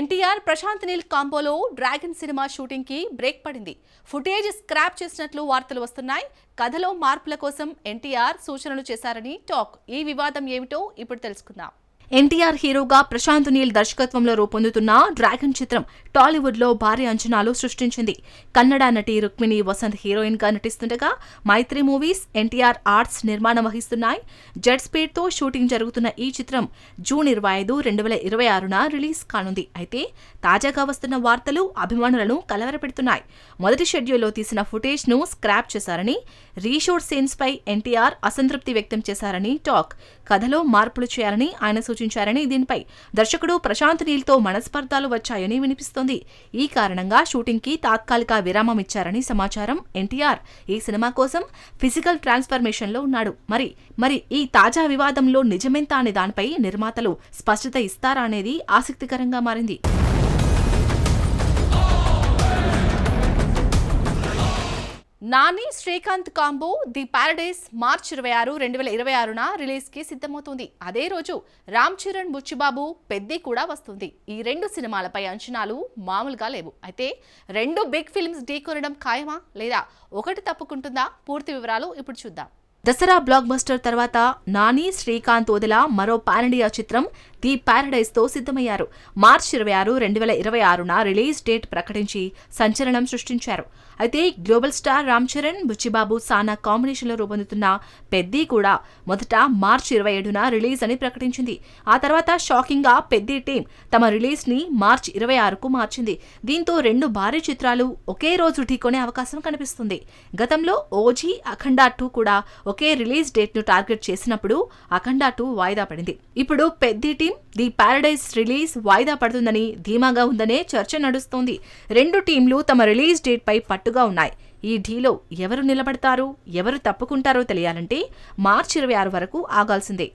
ఎన్టీఆర్ ప్రశాంత్ నీల్ కాంబోలో Dragon cinema shooting కి break పడింది. ఫుటేజ్ స్క్రాప్ చేసినట్లు వార్తలు వస్తున్నాయి. కథలో మార్పుల కోసం ఎన్టీఆర్ సూచనలు చేశారని టాక్. ఈ వివాదం ఏమిటో ఇప్పుడు తెలుసుకుందాం. ఎన్టీఆర్ హీరోగా ప్రశాంత్ నీల్ దర్శకత్వంలో రూపొందుతున్న డ్రాగన్ చిత్రం టాలీవుడ్ లో భారీ అంచనాలు సృష్టించింది. కన్నడ నటి రుక్మిణి వసంత్ హీరోయిన్ గా నటిస్తుండగా మైత్రి మూవీస్, ఎన్టీఆర్ ఆర్ట్స్ నిర్మాణం వహిస్తున్నాయి. జెట్ స్పీడ్ తో షూటింగ్ జరుగుతున్న ఈ చిత్రం జూన్ 25, 2026న రిలీజ్ కానుంది. అయితే తాజాగా వస్తున్న వార్తలు అభిమానులను కలవరపెడుతున్నాయి. మొదటి షెడ్యూల్లో తీసిన ఫుటేజ్ ను స్క్రాప్ చేశారని, రీషూట్ సీన్స్ పై ఎన్టీఆర్ అసంతృప్తి వ్యక్తం చేశారని టాక్. కథలో మార్పులు చేయాలని ఆయన సూచించారని, దీనిపై దర్శకుడు ప్రశాంత్ నీల్ తో మనస్పర్ధాలు వచ్చాయని వినిపిస్తోంది. ఈ కారణంగా షూటింగ్ కి తాత్కాలిక విరామం ఇచ్చారని సమాచారం. ఎన్టీఆర్ ఈ సినిమా కోసం ఫిజికల్ ట్రాన్స్ఫర్మేషన్ లో ఉన్నాడు. మరి ఈ తాజా వివాదంలో నిజమెంత అనే దానిపై నిర్మాతలు స్పష్టత ఇస్తారా అనేది ఆసక్తికరంగా మారింది. Nani Srikanth combo the Paradise March 26, 2026న రిలీజ్ కి సిద్ధమవుతుంది. అదే రోజు రామ్ చరణ్, బుచ్చిబాబు, పెద్ది కూడా వస్తుంది. ఈ రెండు సినిమాలపై అంచనాలు మామూలుగా లేవు. అయితే రెండు బిగ్ ఫిల్మ్స్ ఢీకొనడం ఖాయమా లేదా ఒకటి తప్పుకుంటుందా? పూర్తి వివరాలు ఇప్పుడు చూద్దాం. దసరా బ్లాక్ బస్టర్ తర్వాత నాని శ్రీకాంత్ వదిల మరో పాన్ ఇండియా చిత్రం ది పారడైస్ తో సిద్ధమయ్యారు. మార్చ్ 26, 2026న రిలీజ్ డేట్ ప్రకటించి సంచలనం సృష్టించారు. అయితే గ్లోబల్ స్టార్ రామ్ చరణ్, బుచ్చిబాబు, సానా కాంబినేషన్లో రూపొందుతున్న పెద్ది కూడా మొదట మార్చ్ 27న రిలీజ్ అని ప్రకటించింది. ఆ తర్వాత షాకింగ్ గా పెద్ది టీం తమ రిలీజ్ ని మార్చ్ 26కు మార్చింది. దీంతో రెండు భారీ చిత్రాలు ఒకే రోజు ఢీకొనే అవకాశం కనిపిస్తుంది. గతంలో ఓజీ, అఖండ 2 కూడా ఒకే రిలీజ్ డేట్ ను టార్గెట్ చేసినప్పుడు అఖండ 2 వాయిదా పడింది. ఇప్పుడు Peddi team the Paradise release వాయిదా పడుతుందని ధీమాగా ఉందనే చర్చ నడుస్తోంది. రెండు టీంలు తమ రిలీజ్ డేట్ పై పట్టుగా ఉన్నాయి. ఈ ఢీలో ఎవరు నిలబడతారు, ఎవరు తప్పుకుంటారో తెలియాలంటే మార్చి 26 వరకు ఆగాల్సిందే.